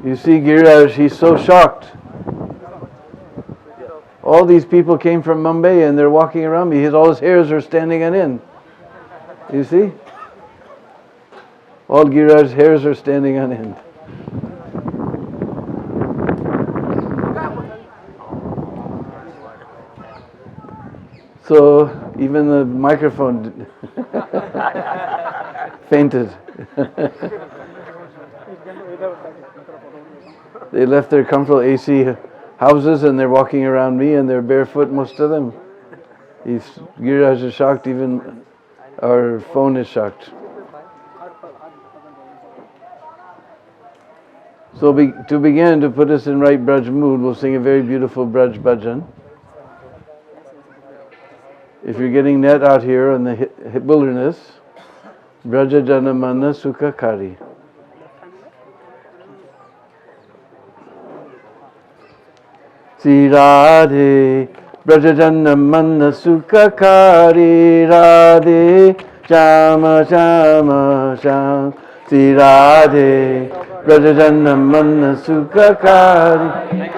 You see Giriraj, he's so shocked. All these people came from Mumbai and they're walking around me. All his hairs are standing on end. You see? All Giriraj's hairs are standing on end. So even the microphone fainted. They left their comfortable AC houses and they're walking around me and they're barefoot, most of them. Giriraj is shocked, even our phone is shocked. So to begin, to put us in right Braj mood, we'll sing a very beautiful Braj bhajan. If you're getting net out here in the wilderness, Braja Janamana Sukha Kari. Sri Radhe Braja Janamana Sukha Kari Radhe Shama Shama Shama Sri Radhe Braja Janamana Sukha Kari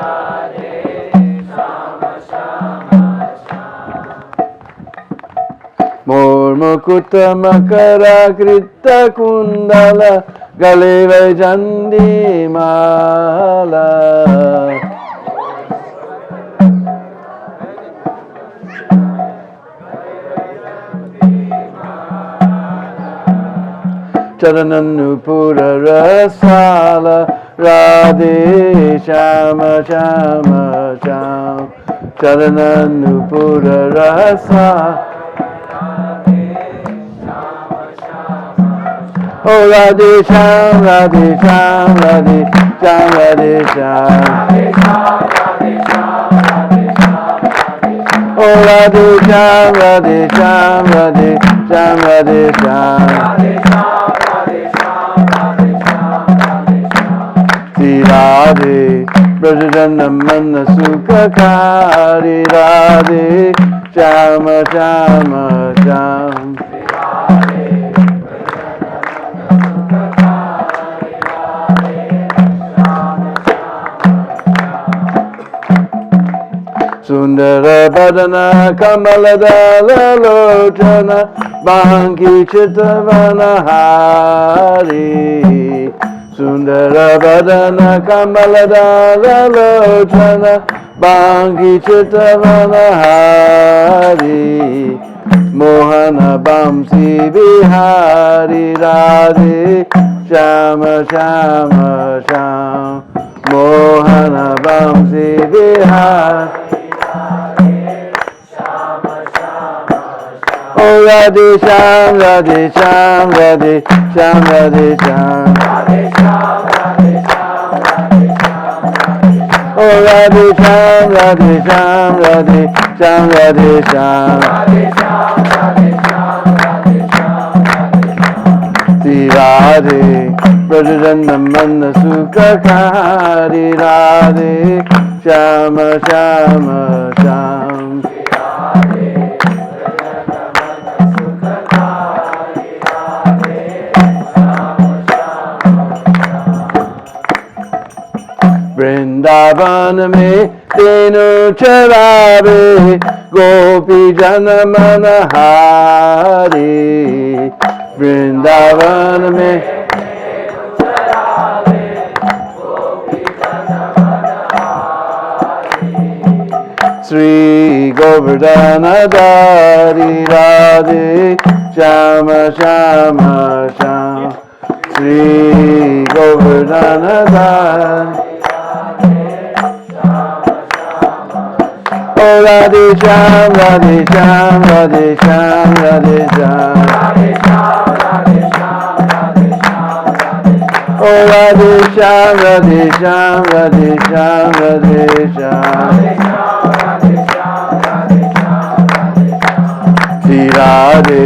Murmukuta Makara Krita Kundala Gale Vaijandi Mala Charananupura Rasala Radhe Shama Shama Shama Charananupura Rasala Oh Radhe Sham, Radhe Sham, Radhe Sham, Radhe Sham. Oh Radhe Sham, Radhe Sham, Radhe Sham, Radhe Sham. Sri Radhe Braja Janamana Sukha Kari Radhe Shama Shama Sham. Sundara Badana Kamaladala Lochana Banki Chittavana Hari Sundara Badana Kamaladala Lochana Banki Chittavana Hari Mohana Bamsi Bihari Radhe Shama Shama Shama Mohana Bamsi Bihari Oh Radhe Sham, Radhe Sham, Radhe Sham, Radhe Sham. Oh Radhe Sham, Radhe Sham, Radhe Sham, Radhe Sham. Sri Radhe Braja Janamana Sukha Kari Radhe Shama Shama Sham. Vrindavan mein tenu charabe gopi jana manahari Vrindavan mein Sri Govardhan-Dari Radhe Shama Shama Shama Sri Govardhan-Dari Oh Radhe Sham, Radhe Sham, Radhe Sham, Radhe Sham. Oh Radhe Sham, Radhe Sham, Radhe Sham, Radhe Sham. Sri Radhe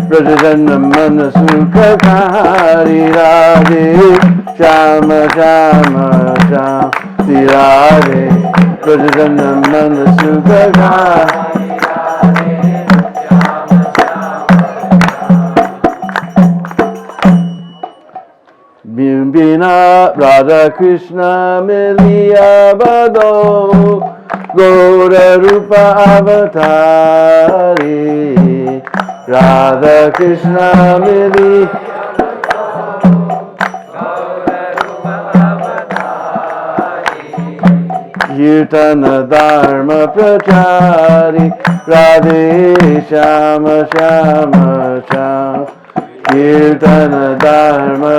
Braja Janamana Sukha Kari Radhe Shama Shama Shama Sri Radhe Braja Janamana Sukha Kari Bina Radha Krishna Miliya Bado Gaura Rupa Avatari Radha Krishna Miliya Kirtana Dharma Prachari Radhe Shama Shama Shama Kirtana Dharma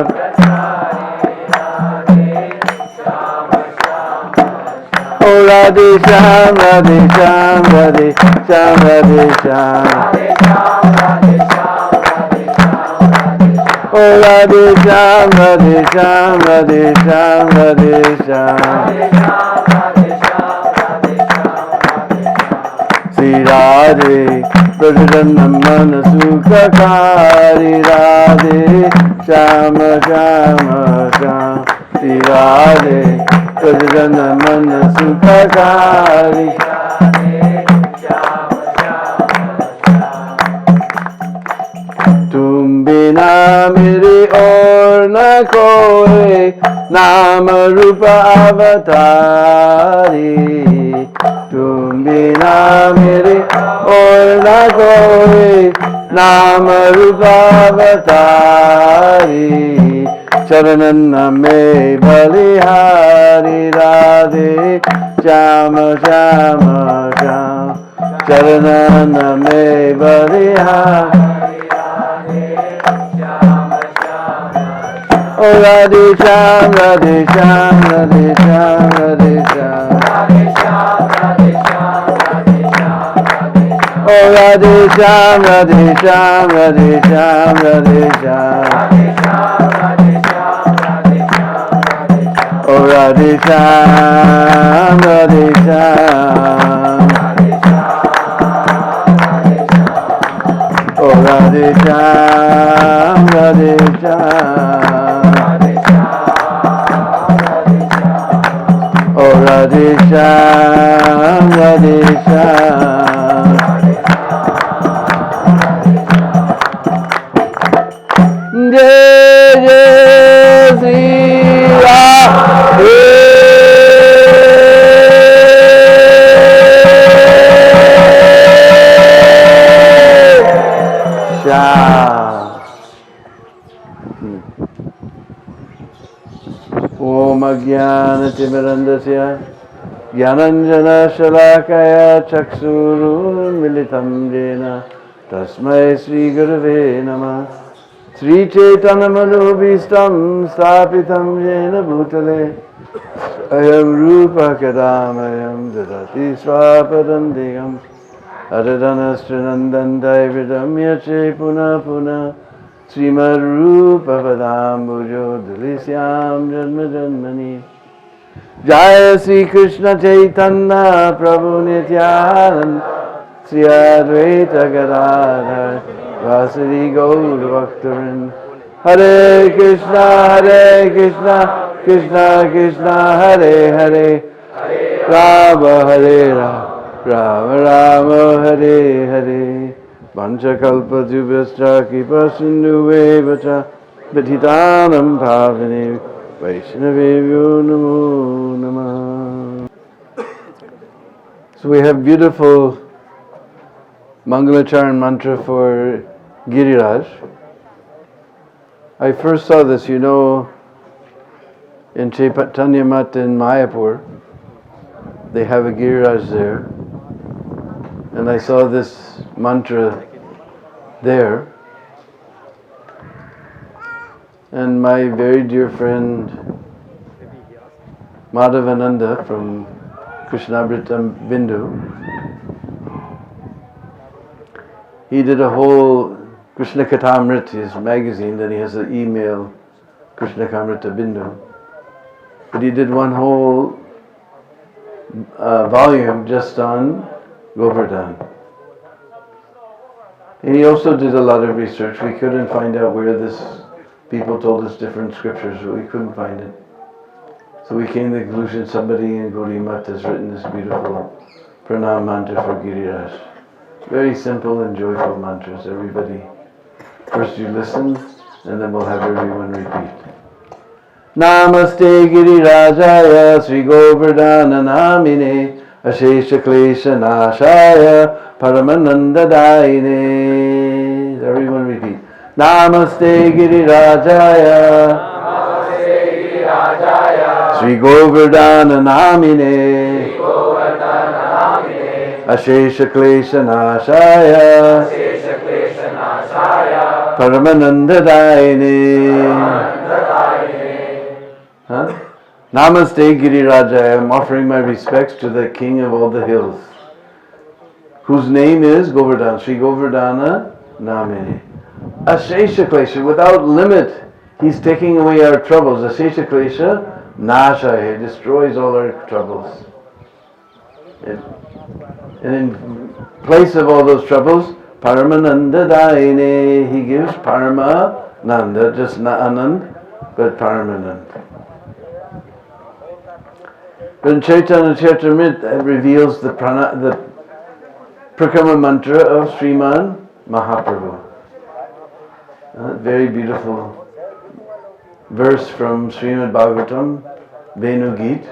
Oh Radhe Sham Radhe Sham Radhe Sham Radhe Sham Oh Radhe Sham Radhe Sham Radhe Sham Radhe Sham Sri Radhe Prajanam Manasukakari Radhe Shama Shama Shama Sri Radhe Prajanam Manasukakari तुम बिना मेरे और न कोई नाम रूप अवतारी तुम बिना मेरे और न कोई नाम रूप अवतारी चरणन में बलिहारी राधे श्याम श्याम श्याम चरणन में बलिहारी Oh Radhe Sham, Radhe Sham, Radhe Sham, Radhe Sham. Oh Radhe Sham, Radhe Sham, Radhe Sham, Radhe Sham. Oh Radhe Sham, Radhe Sham. Oh Radhe Sham, Radhe Sham. Oh Radhe Sham, Radhe Sham. Jai Jai Sri Radhe Sham. Om Ajnana Timirandasya Jnananjana Shalakaya Chaksurun Militam Jena Tasmai Sri Gurave Namah Sri Chaitanya Manobhistam Stapitam Jena Bhutale Ayam Rupa Kadamayam Dadati Swapadandiyam Adadanastranandan Daividam Yache Puna Puna Srimad Rupa Vadambujo Dalisyam Janma Janmani Jaya Sri Krishna Chaitanya Prabhu Nityananda Sri Advaita Gadadhar Vasari Gaur Bhaktarin Hare Krishna Krishna Krishna Hare Hare Rama Hare Rama Rama Rama Hare Hare Vanchakalpatubhyascha kripa sindhuvevacha Patitanam Pavane Vaishnavevyo Namo Namah. So we have beautiful Mangalacharan mantra for Giriraj. I first saw this, in Chaitanya Mat in Mayapur. They have a Giriraj there. And I saw this mantra there. And my very dear friend Madhavananda from Krishna Bandhu, he did a whole Krishna Kathamrit, his magazine, then he has an email, Krishna Kamrita Bindu. But he did one whole volume just on Govardhan. And he also did a lot of research. We couldn't find out where people told us different scriptures, but we couldn't find it. So we came to the conclusion somebody in Gaudiya Math has written this beautiful pranam mantra for Giriraj. Very simple and joyful mantras. Everybody, first you listen, and then we'll have everyone repeat. Namaste Girirajaya Sri Govardhana Namine Ashesha Klesha Nashaya Paramananda Daine. Everyone repeat. Namaste Girirajaya Sri Govardhana Namine Ashesha Klesha Nashaya Paramananda Daine. Huh? Namaste Girirajaya. I am offering my respects to the king of all the hills, whose name is Govardhan, Sri Govardhana Namine. Ashesha Klesha, without limit, he's taking away our troubles. Ashesha Klesha Nashaya, he destroys all our troubles. And in place of all those troubles, Paramananda Daine, he gives Paramananda, just not Anand, but Paramananda. But in Chaitanya Charitamrita, it reveals the Prakama mantra of Sriman Mahaprabhu. Very beautiful verse from Srimad Bhagavatam, Venu Geet.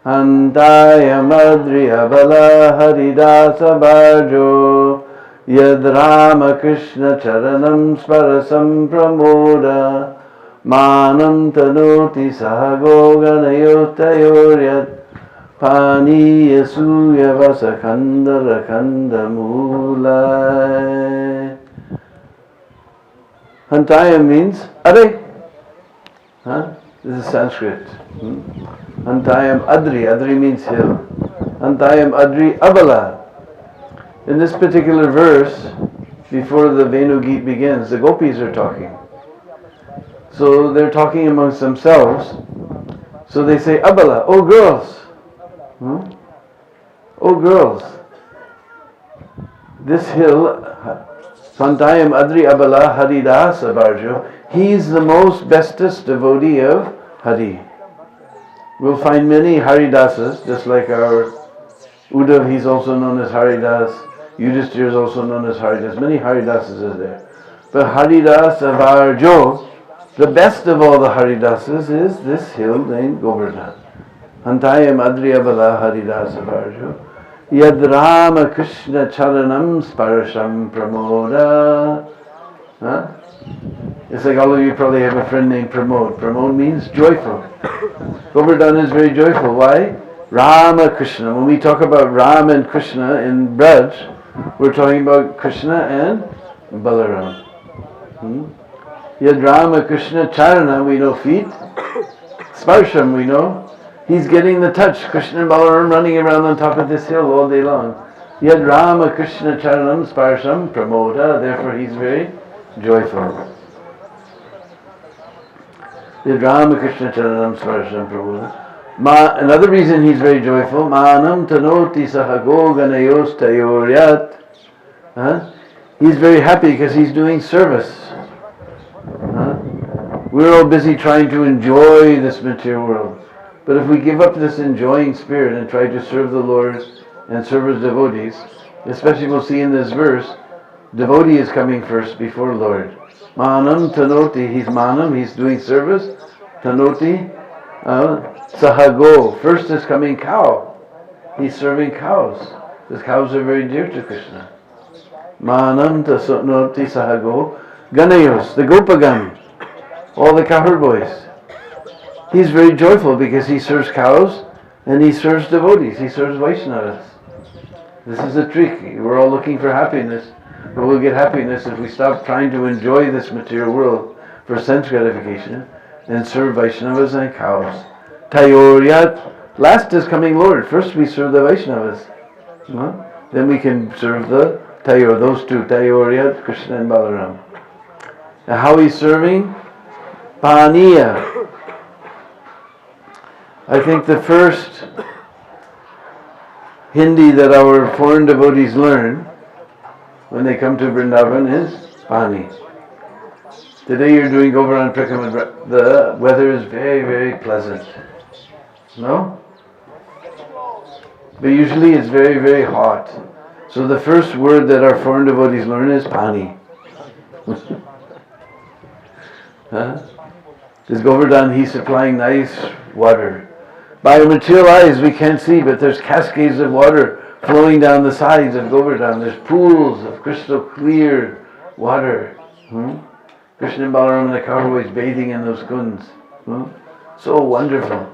Antaya Madri Abala Haridasa Bharjo Yad Rama Krishna Charanam Sparasam Pramoda Manam Tanoti Sahago Ganayotayoryat Pani Yasuya Vasakanda Rakanda Mulai. Hantaya means Are. This is Sanskrit. Hantayam Adri. Adri means hill. Hantayam Adri Abala. In this particular verse, before the Venu Geet begins, the gopis are talking. So they're talking amongst themselves. So they say, Abala, oh girls. Oh girls. This hill, Santayam Adri Abala Haridasa Bharjo, he's the most bestest devotee of Hari. We'll find many Haridasas, just like our Uddhav, he's also known as Haridas. Yudhishthira is also known as Haridas. Many Haridasas is there. But Haridasa Bharjo, the best of all the Haridasas is this hill named Govardhan. Hantayam Adri Abala Haridasa Bharjo. Yad Rama Krishna Charanam Sparasham Pramoda. It's like all of you probably have a friend named Pramod. Pramod means joyful. Govardhan is very joyful. Why? Rama Krishna. When we talk about Ram and Krishna in Braj, we're talking about Krishna and Balaram. Yad Rama Krishna Charana, we know feet. Sparsham, we know. He's getting the touch. Krishna and Balaram running around on top of this hill all day long. Yad Rama Krishna Charanam Sparsham Pramoda, therefore he's very joyful. Yad Rama Krishna Charanam Sparsham Pramoda. Another reason he's very joyful, Manam Tanoti Sahago Ganayos Tayoryat. He's very happy because he's doing service. We're all busy trying to enjoy this material world. But if we give up this enjoying spirit and try to serve the Lord and serve His devotees, especially we'll see in this verse, devotee is coming first before Lord. Manam Tanoti, he's Manam, he's doing service. Tanoti, Sahago, first is coming cow. He's serving cows. Because cows are very dear to Krishna. Manam Tanoti Sahago, Ganayos, the Gopagan, all the cowherd boys. He's very joyful because he serves cows and he serves devotees. He serves Vaishnavas. This is a trick. We're all looking for happiness, but we'll get happiness if we stop trying to enjoy this material world for sense gratification and serve Vaishnavas and cows. Tayoryat, last is coming Lord. First we serve the Vaishnavas. Then we can serve the Tayor, those two, Tayoryat, Krishna and Balaram. And how he's serving? Paniya. I think the first Hindi that our foreign devotees learn when they come to Vrindavan is Pani. Today you're doing Govardhan Prakama. The weather is very, very pleasant. No? But usually it's very, very hot. So the first word that our foreign devotees learn is Pani. Huh? This Govardhan, he's supplying nice water. By our material eyes we can't see, but there's cascades of water flowing down the sides of Govardhan. There's pools of crystal clear water. Krishna and Balaram and the cowboys bathing in those kunds. So wonderful.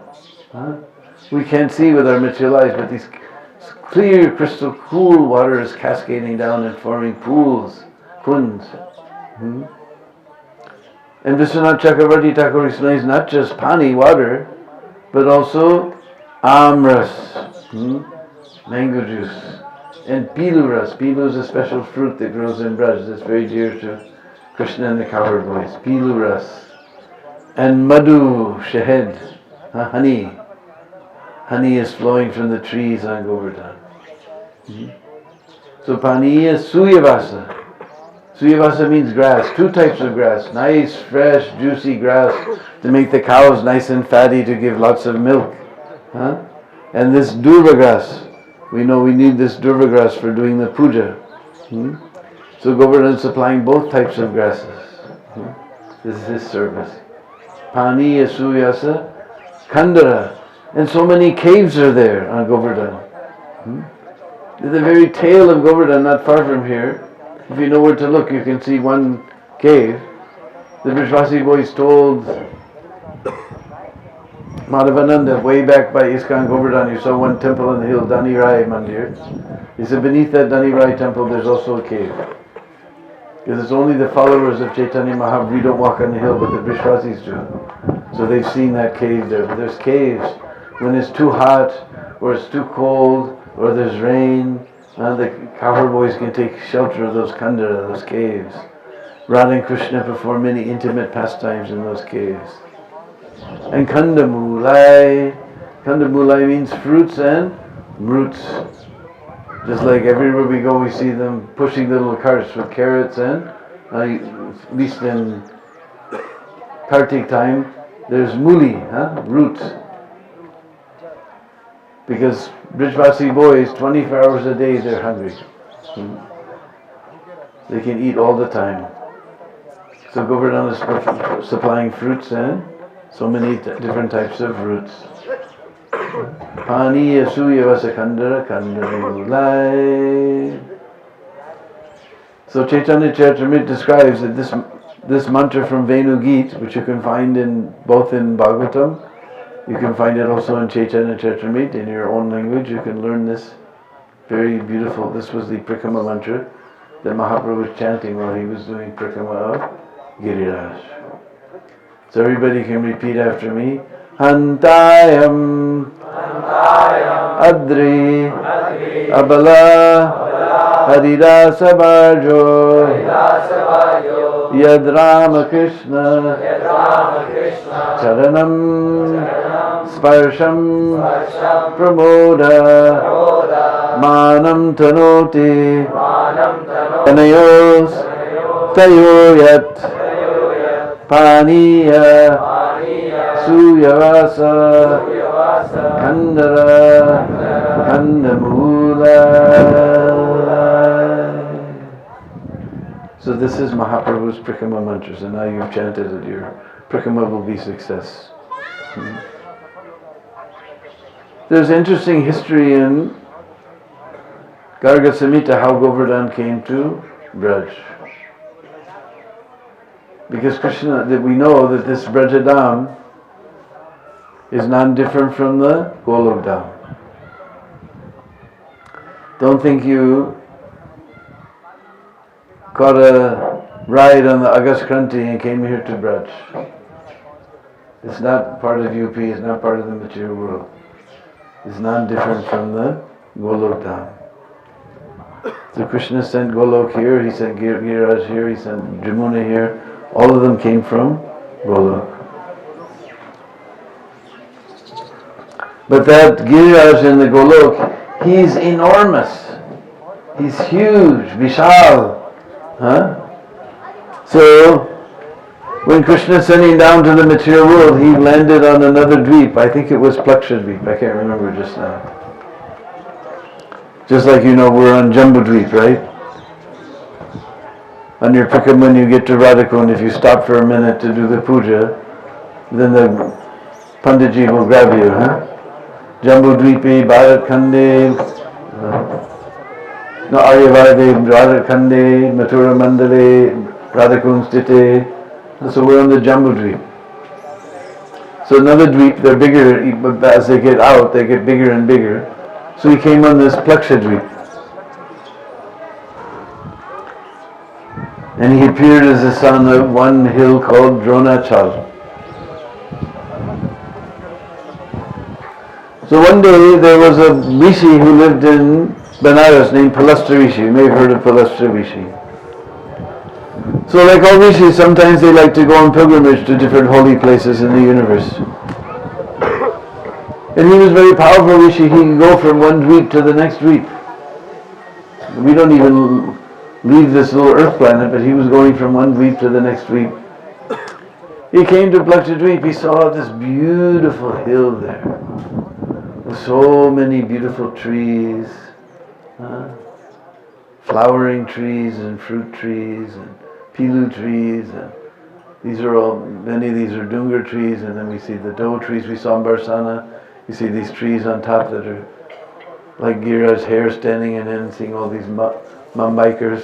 We can't see with our material eyes, but these clear, crystal, cool water is cascading down and forming pools, kunds. And Vishwanath Chakravarti Thakur explains not just pani, water, but also amras, mango juice, and piluras. Pilu is a special fruit that grows in Braj that's very dear to Krishna and the cowherd boys. Piluras. And madhu, shahed, honey. Honey is flowing from the trees on Govardhan. So paniya suyavasa. Suyavasa means grass, 2 types of grass. Nice, fresh, juicy grass to make the cows nice and fatty to give lots of milk. And this durva grass, we know we need this durva grass for doing the puja. So Govardhan is supplying both types of grasses. This is his service. Pani, Suyasa, Kandara. And so many caves are there on Govardhan. At the very tail of Govardhan, not far from here, if you know where to look, you can see one cave. The Brajvasi boys told Madhavananda way back by Iskon Govardhan, you saw one temple on the hill, Dani Rai Mandir. He said beneath that Dani Rai temple there's also a cave. Because it's only the followers of Chaitanya Mahaprabhu, we don't walk on the hill, but the Brajvasis do. So they've seen that cave there. But there's caves when it's too hot, or it's too cold, or there's rain. The cowherd boys can take shelter of those kandara, those caves. Radha and Krishna perform many intimate pastimes in those caves. And kandamulai. Kandamulai means fruits and roots. Just like everywhere we go, we see them pushing the little carts with carrots and, at least in Kartik time, there's muli, roots. Because Brajvasi boys, 24 hours a day, they're hungry. They can eat all the time. So Govardhan is supplying fruits and so many different types of roots. Pani Yasuyavasa Kandara Kandaramulai. So Chaitanya Charitamrita describes that this mantra from Venu Geet, which you can find both in Bhagavatam, you can find it also in Chaitanya Charitamrita in your own language. You can learn this very beautiful. This was the Prikrama mantra that Mahaprabhu was chanting while he was doing Prikrama of Giriraj. So everybody can repeat after me. Hantayam Adri Abala Haridasa Bhajo Yad Ramakrishna Charanam Sparsham Pramoda Manam Tanoti Tanayos Tayoyat Paniya Suyavasa Kandara Kandamula. So this is Mahaprabhu's Prikrama mantras, and now you've chanted it, your Prikrama will be success. There's interesting history in Garga Samhita how Govardhan came to Braj. Because Krishna, that we know that this Brajadam is non-different from the Golok Dham. Don't think you caught a ride on the August Kranti and came here to Braj. It's not part of UP, it's not part of the material world. It's non-different from the Golok Dham. So Krishna sent Golok here, he sent Giriraj here, he sent Jamuna here. All of them came from Golok. But that Giriraj in the Golok, he's enormous. He's huge, Vishal. So, when Krishna sent him down to the material world, he landed on another dweep. I think it was Plaksha Dweep. I can't remember just now. Just like you know, we're on Jambu Dweep, right? on your Prikam when you get to Radhakund, if you stop for a minute to do the puja, then the Panditji will grab you, huh? Jambu Dvipi, Bharat Khande, no Aryavade, Bharat Khande, Mathura Mandale, Radhakund Stite. So we're on the Jambu Dvip. So another Dvip, they're bigger, but as they get out, they get bigger and bigger. So he came on this Plaksha Dvip. And he appeared as the son of one hill called Dronachal. So one day there was a Rishi who lived in Benares named Palasta Rishi. You may have heard of Palasta Rishi. So like all Rishis, sometimes they like to go on pilgrimage to different holy places in the universe. And he was very powerful Rishi. He can go from one dweep to the next dweep. We don't even leave this little earth planet, but he was going from one dweep to the next dweep. He came to Plaksha Dweep. He saw this beautiful hill there. So many beautiful trees, flowering trees and fruit trees and pilu trees, and many of these are dungar trees, and then we see the dough trees we saw in Barsana. You see these trees on top that are like Gira's hair standing in it, and seeing all these Mumbikers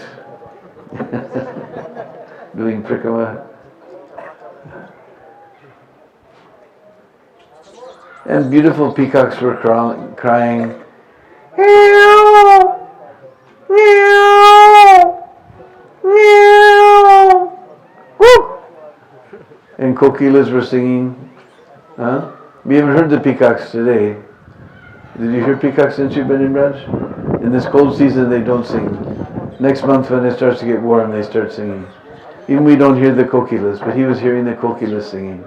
doing prikrama. And beautiful peacocks were crying, meow, meow, meow, whoop. And kokilas were singing. We haven't heard the peacocks today. Did you hear peacocks since you've been in Raj? In this cold season they don't sing. Next month when it starts to get warm they start singing. Even we don't hear the kokilas, but he was hearing the kokilas singing.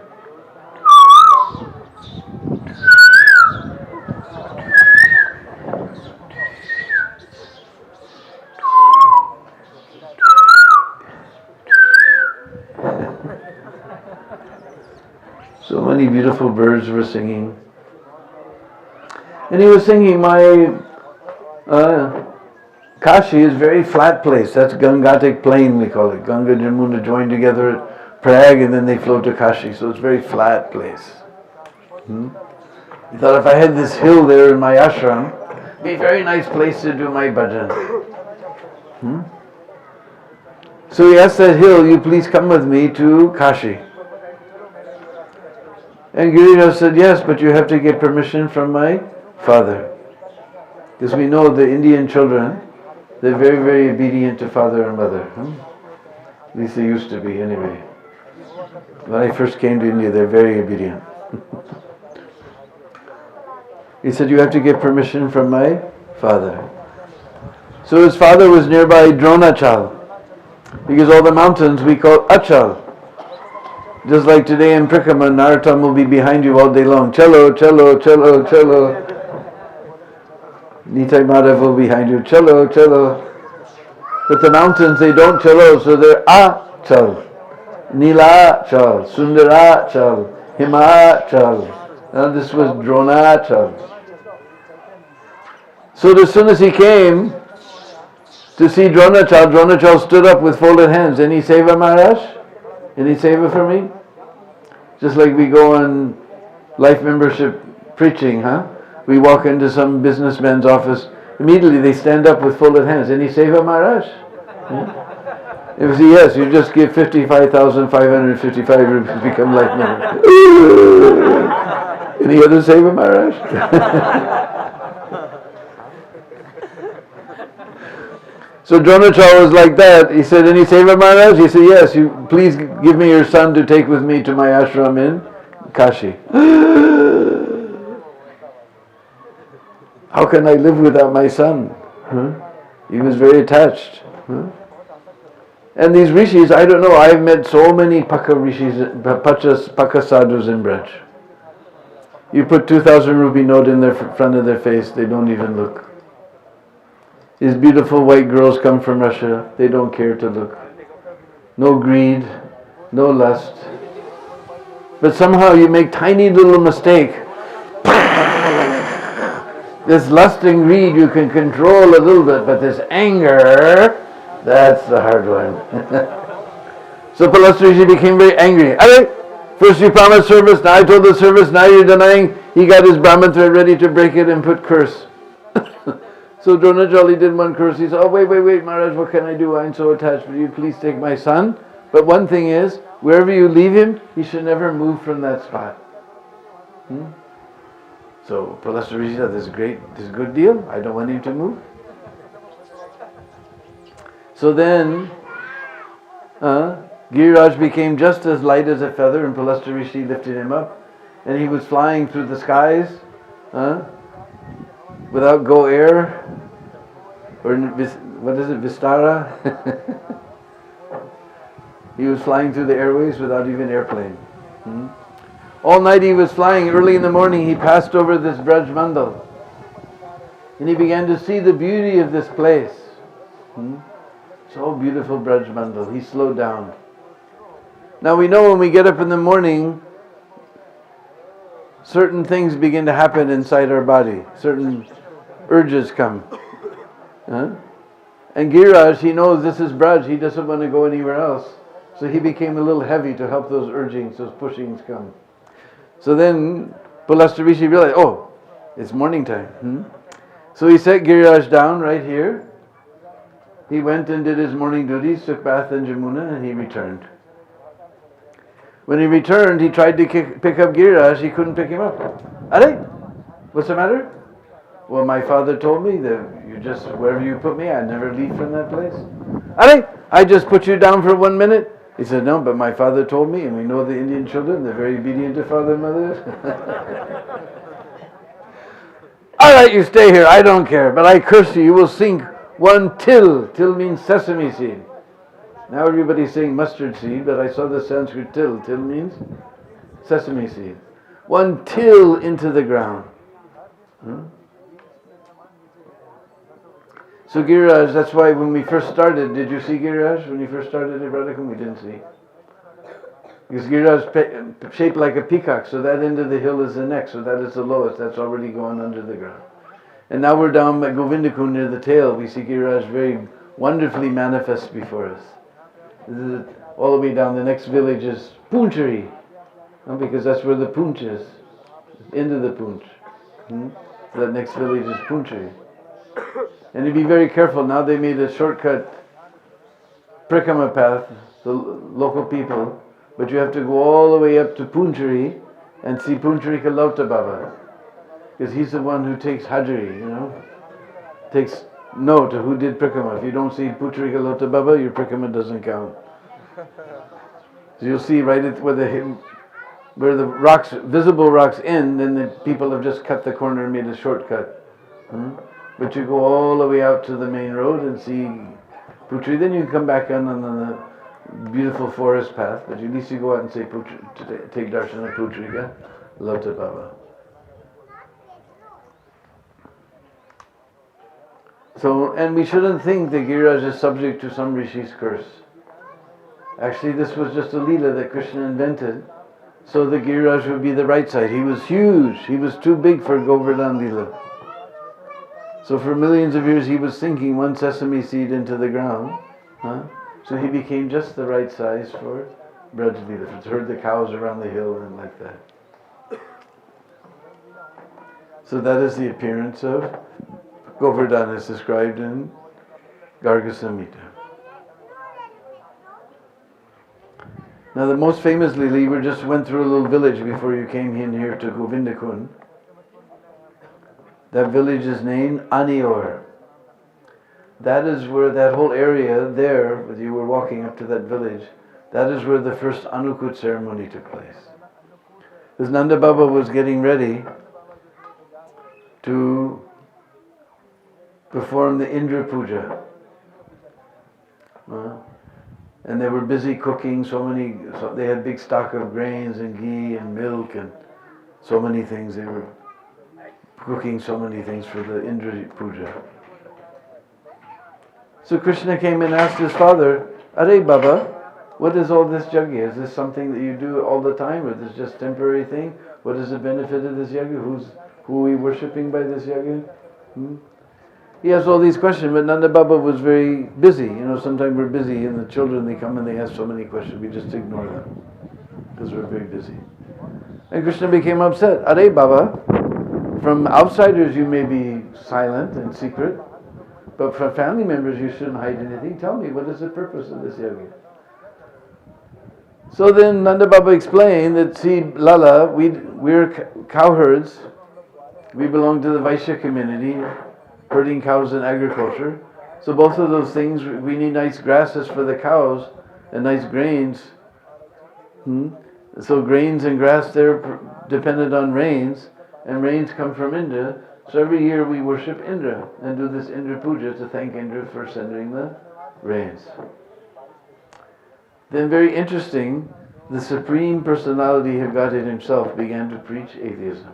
So many beautiful birds were singing. And he was singing, my Kashi is a very flat place. That's Gangatic plain, we call it. Ganga and Jamuna join together at Prag and then they flow to Kashi. So it's a very flat place. He thought if I had this hill there in my ashram, it'd be a very nice place to do my bhajan. So he asked that hill, you please come with me to Kashi. And Giriraj said, yes, but you have to get permission from my father. Because we know the Indian children, they're very, very obedient to father and mother. At least they used to be anyway. When I first came to India, they're very obedient. He said, you have to get permission from my father. So his father was nearby Dronachal. Because all the mountains we call Achal. Just like today in Prikrama, Narottam will be behind you all day long. Cello, cello, cello, cello. Nitai Madhav will be behind you. Cello, cello. But the mountains, they don't cello, so they're Achal. Nilachal, Sundarachal, Himachal. Now this was Dronachal. So as soon as he came to see Dronachal, Dronachal stood up with folded hands. Any seva, Maharaj? Any seva for me? Just like we go on life membership preaching, we walk into some businessman's office, immediately they stand up with folded hands. Any seva, Maharaj? If you say yes, you just give 55,555 rupees, become life member. Any other seva, Maharaj? So Dronachal was like that. He said, any seva, Maharaj? He said, yes, you please give me your son to take with me to my ashram in Kashi. How can I live without my son? He was very attached. And these rishis, I don't know, I've met so many Paka rishis, Paka sadhus in Braj. You put 2,000 rupee note in their front of their face, they don't even look. These beautiful white girls come from Russia, they don't care to look. No greed, no lust. But somehow you make tiny little mistake. This lust and greed you can control a little bit, but this anger, That's the hard one. So Palastri became very angry. First you promised service, now I told the service, now you're denying. He got his Brahman thread ready to break it and put curse. So Dronacharya did one curse. He said, oh, wait, Maharaj, what can I do? I'm so attached. Will you please take my son? But one thing is, wherever you leave him, he should never move from that spot. So Palastri said, this is great, this is a good deal. I don't want him to move. So then, Giriraj became just as light as a feather, and Palastri Rishi lifted him up, and he was flying through the skies, without go air, or what is it, Vistara? He was flying through the airways without even airplane. All night he was flying. Early in the morning he passed over this Braj Mandal, and he began to see the beauty of this place. So beautiful Braj Mandal. He slowed down. Now we know when we get up in the morning, certain things begin to happen inside our body. Certain urges come. And Giriraj, he knows this is Braj. He doesn't want to go anywhere else. So he became a little heavy to help those urgings, those pushings come. So then Palastri Rishi realized, oh, it's morning time. So he set Giriraj down right here. He went and did his morning duties, took bath in Jamuna, and he returned. When he returned, he tried to pick up Giriraj. He couldn't pick him up. What's the matter? Well, my father told me that you just, wherever you put me, I never leave from that place. I just put you down for 1 minute. He said, no, but my father told me, and we know the Indian children, they're very obedient to father and mother. All right, you stay here, I don't care, but I curse you, you will sink 1 till. Till means sesame seed. Now everybody's saying mustard seed, but I saw the Sanskrit till. Till means sesame seed. 1 till into the ground. So Giriraj, that's why when we first started, did you see Giriraj when you first started at Radhakund? We didn't see. Because Giriraj shaped like a peacock, so that end of the hill is the neck, so that is the lowest, that's already gone under the ground. And now we're down at Govindakund near the tail, we see Giriraj very wonderfully manifest before us. This is all the way down, the next village is Poonchari, because that's where the Poonch is, into the Poonch. So that next village is Poonchari. And you be very careful, now they made a shortcut Prikama path, the local people, but you have to go all the way up to Poonchari and see Poonchari Kalauta Baba. Because he's the one who takes Hajari, takes note of who did Prikama. If you don't see Poonchari Kalauta Baba, your Prikama doesn't count. So you'll see right at where the rocks, visible rocks end, then the people have just cut the corner and made a shortcut. But you go all the way out to the main road and see Poonchari. Then you can come back on the beautiful forest path. But at least you go out and say take darshan of Poonchari Kalauta Baba. So, and we shouldn't think that Giriraj is subject to some Rishi's curse. Actually, this was just a Lila that Krishna invented, so that Giriraj would be the right side. He was huge. He was too big for Govardhan Lila. So for millions of years he was sinking 1 sesame seed into the ground. So he became just the right size for Braj Lila. To herd the cows around the hill and like that. So that is the appearance of Govardhan as described in Garga Samhita. Now the most famous Lila, we just went through a little village before you came in here to Govindakund. That village is named Anior. That is where that whole area there, where you were walking up to that village, that is where the first Anukut ceremony took place. Because Nanda Baba was getting ready to perform the Indra Puja. And they were busy cooking so they had big stock of grains and ghee and milk and so many things. They were cooking so many things for the Indra Puja. So Krishna came and asked his father, Are Baba, what is all this yajna? Is this something that you do all the time, or is this just temporary thing? What is the benefit of this yajna? Who are we worshipping by this yajna? he asked all these questions, but Nanda Baba was very busy. Sometimes we're busy and the children, they come and they ask so many questions, we just ignore them because we're very busy. And Krishna became upset. Are Baba, from outsiders you may be silent and secret, but for family members you shouldn't hide anything. Tell me, what is the purpose of this yajna? So then Nanda Baba explained that, see, Lala, we're cowherds. We belong to the Vaishya community, herding cows in agriculture. So both of those things, we need nice grasses for the cows and nice grains. So grains and grass, they're dependent on rains, and rains come from Indra. So every year we worship Indra and do this Indra puja to thank Indra for sending the rains. Then, very interesting, the Supreme Personality of Godhead himself began to preach atheism.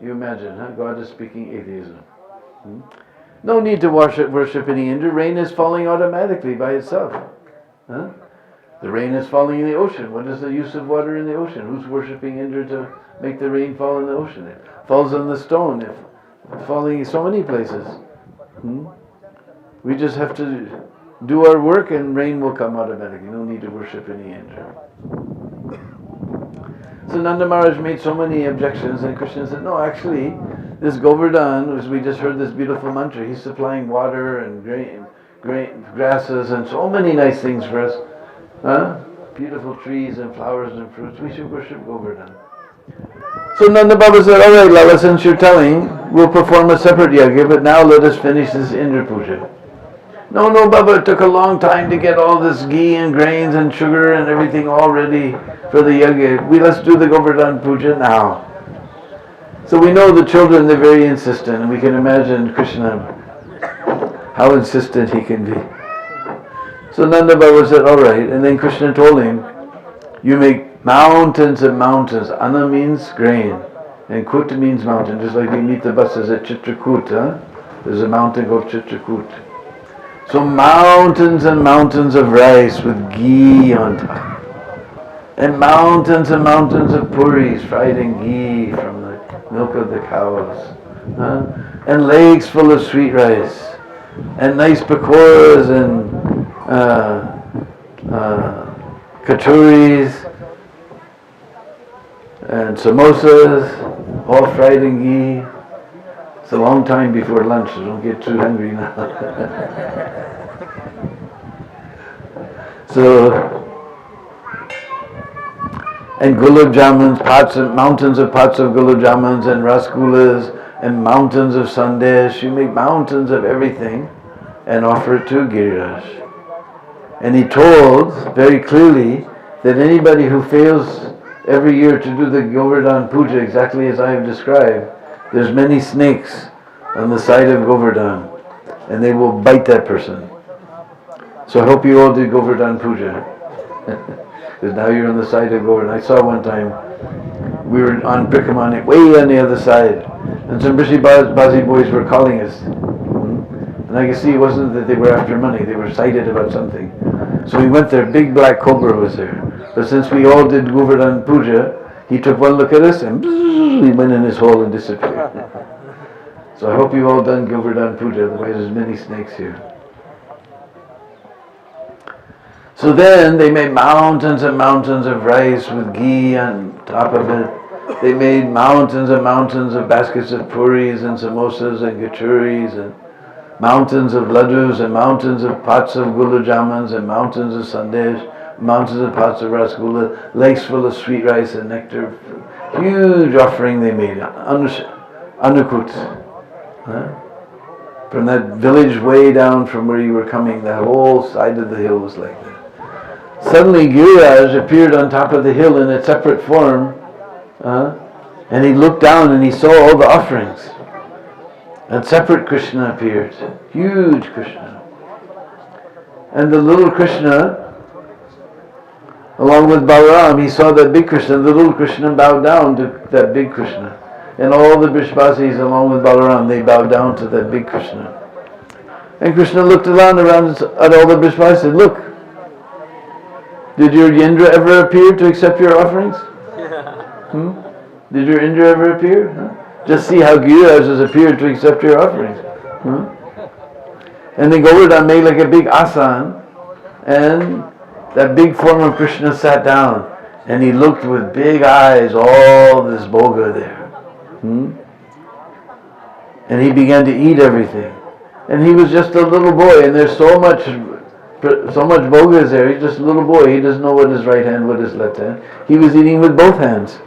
You imagine, huh? God is speaking atheism. No need to worship any Indra. Rain is falling automatically by itself. Huh? The rain is falling in the ocean. What is the use of water in the ocean? Who's worshipping Indra to make the rain fall in the ocean? It falls on the stone. It's falling in so many places. We just have to do our work and rain will come automatically. No need to worship any Indra. So Nanda Maharaj made so many objections, and Krishna said, no, actually, this Govardhan, as we just heard this beautiful mantra, he's supplying water and grain, grasses and so many nice things for us. Beautiful trees and flowers and fruits. We should worship Govardhan. So Nanda Baba said, all right, Lala, since you're telling, we'll perform a separate yajna, but now let us finish this Indra puja. No, Baba, it took a long time to get all this ghee and grains and sugar and everything all ready for the yajna. Let's do the Govardhan-puja now. So we know the children, they're very insistent, and we can imagine Krishna, how insistent he can be. So Nanda Baba said, all right, and then Krishna told him, you make mountains and mountains. Anna means grain, and Kut means mountain, just like we meet the buses at Chitrakoot. There's a mountain called Chitrakoot. So mountains and mountains of rice with ghee on top. And mountains of puris fried in ghee from the milk of the cows. And lakes full of sweet rice. And nice pakoras and kachuris. And samosas, all fried in ghee. It's a long time before lunch, so don't get too hungry now. And gulab jamuns, mountains of pots of gulab jamuns and rasgullas and mountains of sandesh. You make mountains of everything and offer it to Giriraj. And he told very clearly that anybody who fails every year to do the Govardhan-puja exactly as I have described, there's many snakes on the side of Govardhan, and they will bite that person. So I hope you all did Govardhan-puja, because now you're on the side of Govardhan. I saw one time, we were on Brikkamani, way on the other side, and some Rishi Bazi boys were calling us. And I could see it wasn't that they were after money, they were excited about something. So we went there, big black cobra was there. But since we all did Govardhan-puja, he took one look at us and he went in his hole and disappeared. So I hope you've all done Govardhan-puja, otherwise there's many snakes here. So then they made mountains and mountains of rice with ghee on top of it. They made mountains and mountains of baskets of puris and samosas and kachuris and mountains of laddus and mountains of pots of gulab jamuns and mountains of sandesh, mountains of pots of rasgulla, lakes full of sweet rice and nectar. Huge offering they made. Anukut. From that village way down from where you were coming, that whole side of the hill was like that. Suddenly Giriraj appeared on top of the hill in a separate form, and he looked down and he saw all the offerings. And separate Krishna appeared, huge Krishna. And the little Krishna, along with Balaram, he saw that big Krishna. The little Krishna bowed down to that big Krishna. And all the Brishbasis, along with Balaram, they bowed down to that big Krishna. And Krishna looked around at all the Brishbasis and said, look, did your Indra ever appear to accept your offerings? Did your Indra ever appear? Just see how Giriraj has appeared to accept your offerings. And the Govardhan made like a big asan, and that big form of Krishna sat down, and he looked with big eyes, all this boga there. And he began to eat everything. And he was just a little boy, and there's so much boga is there. He's just a little boy. He doesn't know what his right hand, what his left hand. He was eating with both hands.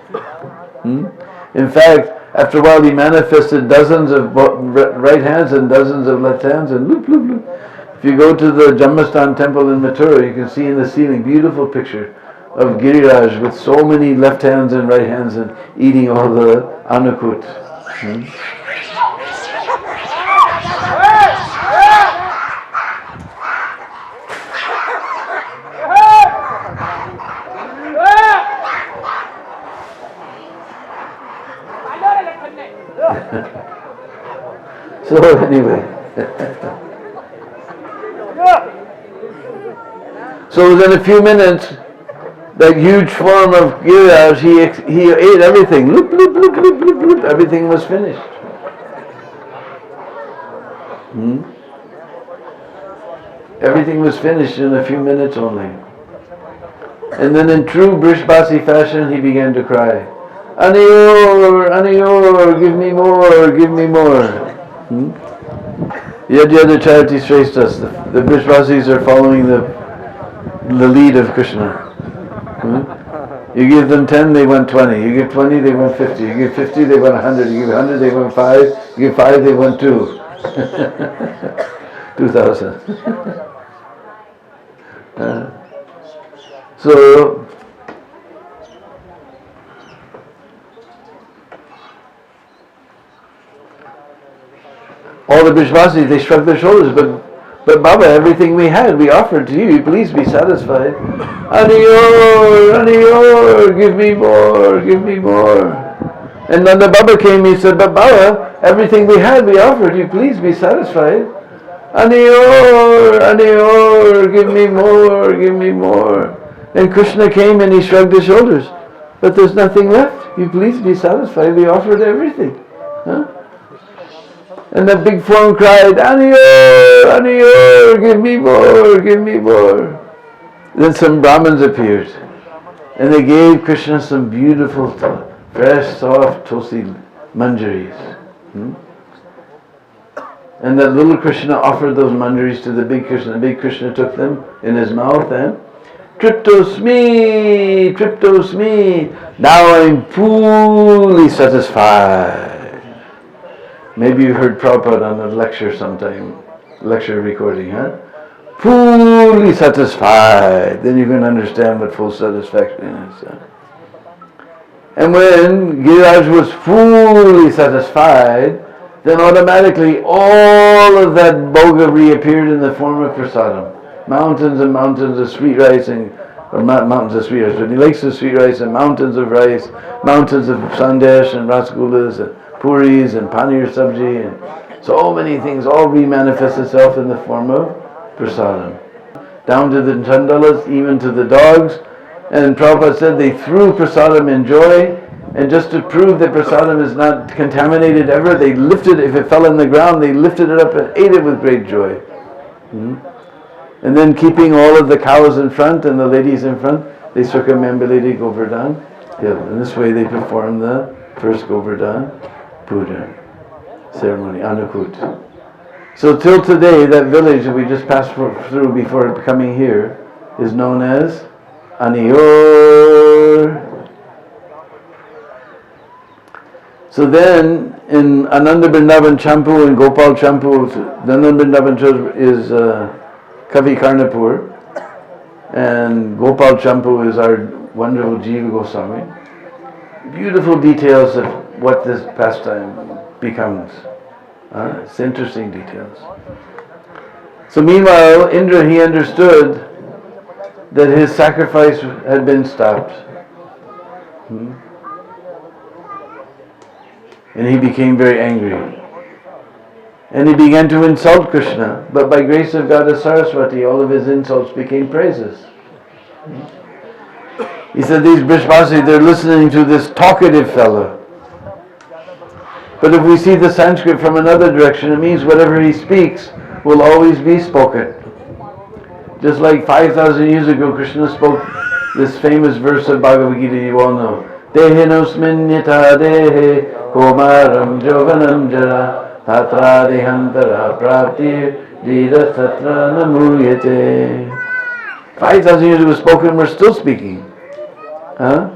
In fact, after a while he manifested dozens of right hands and dozens of left hands, and loop, loop, loop. If you go to the Jambastan temple in Mathura, you can see in the ceiling beautiful picture of Giriraj with so many left hands and right hands and eating all the anukut. So anyway, so within a few minutes, that huge form of Giriraj, he ate everything. Loop, loop, loop, loop, loop, loop. Everything was finished. Everything was finished in a few minutes only. And then in true Brishbasi fashion, he began to cry. Aniyor, Aniyor, give me more, give me more. Yajna charity Shreshtas. The Brishbasis are following the lead of Krishna. You give them 10, they want 20. You give 20, they want 50. You give 50, they want 100. You give 100, they want 5. You give 5, they want 2. 2,000. So all the Brishvasis, they shrugged their shoulders, but Baba, everything we had, we offered to you. Please be satisfied. Aniyor, Aniyor, give me more, give me more. And Nanda Baba came, he said, but Baba, everything we had, we offered you. Please be satisfied. Aniyor, Aniyor, give me more, give me more. And Krishna came and he shrugged his shoulders. But there's nothing left. You please be satisfied. We offered everything. And the big form cried, Aniyor, Aniyor, give me more, give me more. Then some Brahmins appeared. And they gave Krishna some beautiful, fresh, soft, tulsi manjaris. And that little Krishna offered those manjaris to the big Krishna. The big Krishna took them in his mouth and Triptosmi, Triptosmi, now I'm fully satisfied. Maybe you heard Prabhupada on a lecture sometime, lecture recording, Fully satisfied. Then you can understand what full satisfaction is. And when Giriraj was fully satisfied, then automatically all of that boga reappeared in the form of prasadam. Mountains and mountains of sweet rice, or not mountains of sweet rice, but lakes of sweet rice and mountains of rice, mountains of sandesh and rasgullas and puris and paneer sabji, and so many things all remanifest itself in the form of prasadam. Down to the chandalas, even to the dogs. And Prabhupada said they threw prasadam in joy, and just to prove that prasadam is not contaminated ever, they lifted, if it fell on the ground, they lifted it up and ate it with great joy. And then keeping all of the cows in front and the ladies in front, they circumambulated Govardhan Hill. In this way they performed the first Govardhan-puja ceremony, Anukut. So till today, that village that we just passed through before coming here is known as Aniyor. So then, in Ananda Vrindavan Champu and Gopal Champu, Ananda Vrindavan is Kavi Karnapur, and Gopal Champu is our wonderful Jiva Goswami. Beautiful details of what this pastime becomes. It's interesting details. So meanwhile, Indra, he understood that his sacrifice had been stopped. And he became very angry. And he began to insult Krishna. But by grace of Goddess Saraswati, all of his insults became praises. He said, these Brishvasis, they're listening to this talkative fellow. But if we see the Sanskrit from another direction, it means whatever he speaks, will always be spoken. Just like 5,000 years ago, Krishna spoke this famous verse of Bhagavad Gita, you all know. Dehinosmin yata dehe komaram jovanam jara tatra dehantara praptir dira tatra namuyate. 5,000 years ago spoken, we're still speaking. Huh?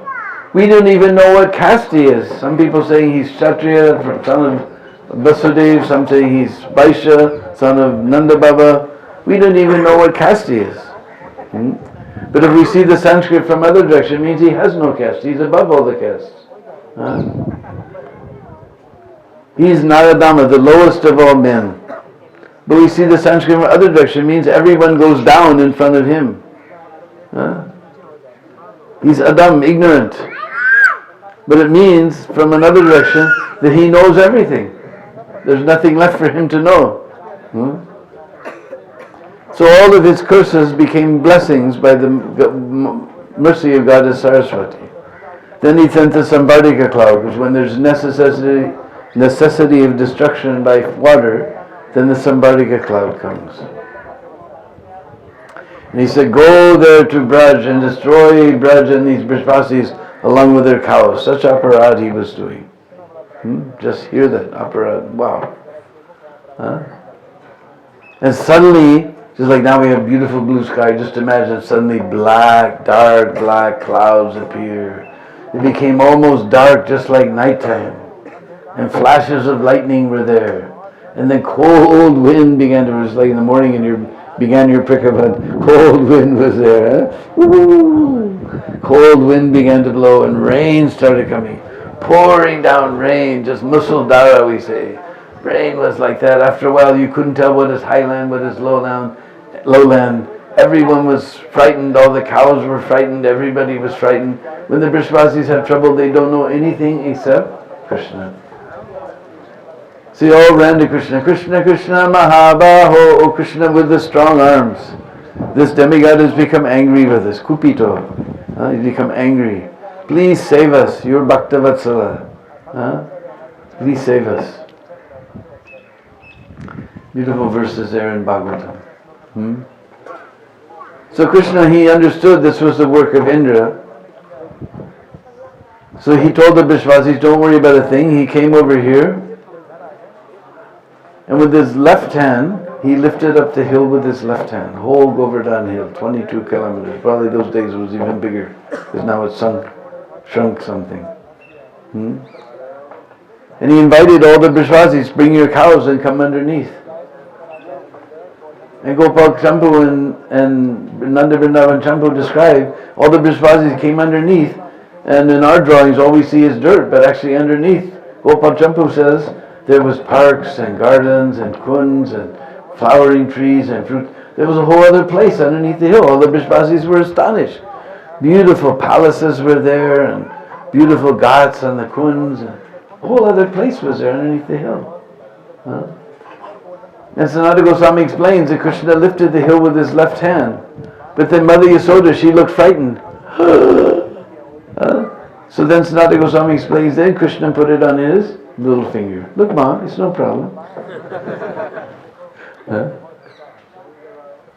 We don't even know what caste he is. Some people saying he's Kshatriya, son of Vasudev, some say he's Vaishya, son of Nanda Baba. We don't even know what caste he is. But if we see the Sanskrit from other direction, it means he has no caste. He's above all the castes. He's Naradama, the lowest of all men. But we see the Sanskrit from other direction, it means everyone goes down in front of him. He's Adam, ignorant. But it means, from another direction, that he knows everything. There's nothing left for him to know. So all of his curses became blessings by the mercy of Goddess Saraswati. Then he sent the Sambardika cloud, because when there's necessity of destruction by water, then the Sambardika cloud comes. And he said, go there to Braj and destroy Braj and these Brajvasis along with their cows. Such aparad he was doing. Just hear that, aparad. Wow. And suddenly, just like now we have beautiful blue sky, just imagine suddenly dark black clouds appear. It became almost dark, just like nighttime. And flashes of lightning were there. And then cold wind began to, it was like in the morning and you began your prikavan, cold wind was there. Cold wind began to blow and rain started coming. Pouring down rain, just musuldhara we say. Rain was like that. After a while you couldn't tell what is highland, what is lowland. Everyone was frightened, all the cows were frightened, everybody was frightened. When the Brishvasis have trouble, they don't know anything except Krishna. So they all ran to Krishna. Krishna, Krishna, Mahabaho, O Krishna with the strong arms. This demigod has become angry with us. Kupito. He's become angry. Please save us. You're Bhakta Vatsala. Please save us. Beautiful verses there in Bhagavatam. So Krishna, he understood this was the work of Indra. So he told the Brishvasis, don't worry about a thing. He came over here. And with his left hand, he lifted up the hill with his left hand. Whole Govardhan Hill, 22 kilometers. Probably those days it was even bigger. Because now it's shrunk something. And he invited all the Brishvasis, bring your cows and come underneath. And Gopal Champu and Nanda Vrindavan Champu describe all the Brishvasis came underneath, and in our drawings all we see is dirt, but actually underneath, Gopal Champu says there was parks and gardens and kunds and flowering trees and fruit. There was a whole other place underneath the hill. All the Brishvasis were astonished. Beautiful palaces were there and beautiful ghats and the kunds. And a whole other place was there underneath the hill. And Sanatana Goswami explains that Krishna lifted the hill with his left hand. But then Mother Yasoda, she looked frightened. So then Sanatana Goswami explains, then Krishna put it on his little finger. Look, Mom, it's no problem.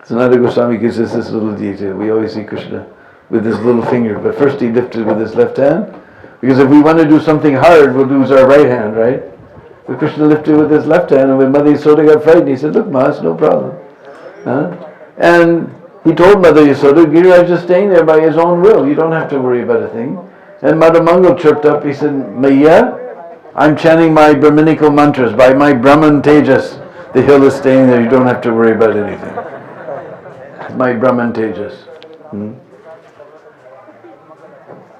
Sanatana Goswami gives us this little detail. We always see Krishna with his little finger. But first he lifted with his left hand. Because if we want to do something hard, we'll use our right hand, right? But Krishna lifted with his left hand, and when Mother Yasoda got frightened, he said, look, Ma, it's no problem. And he told Mother Yasoda, Giriraj is staying there by his own will. You don't have to worry about a thing. And Mother Mangal chirped up, he said, Maya, I'm chanting my Brahminical mantras. By my Brahman Tejas, the hill is staying there. You don't have to worry about anything. My Brahman Tejas.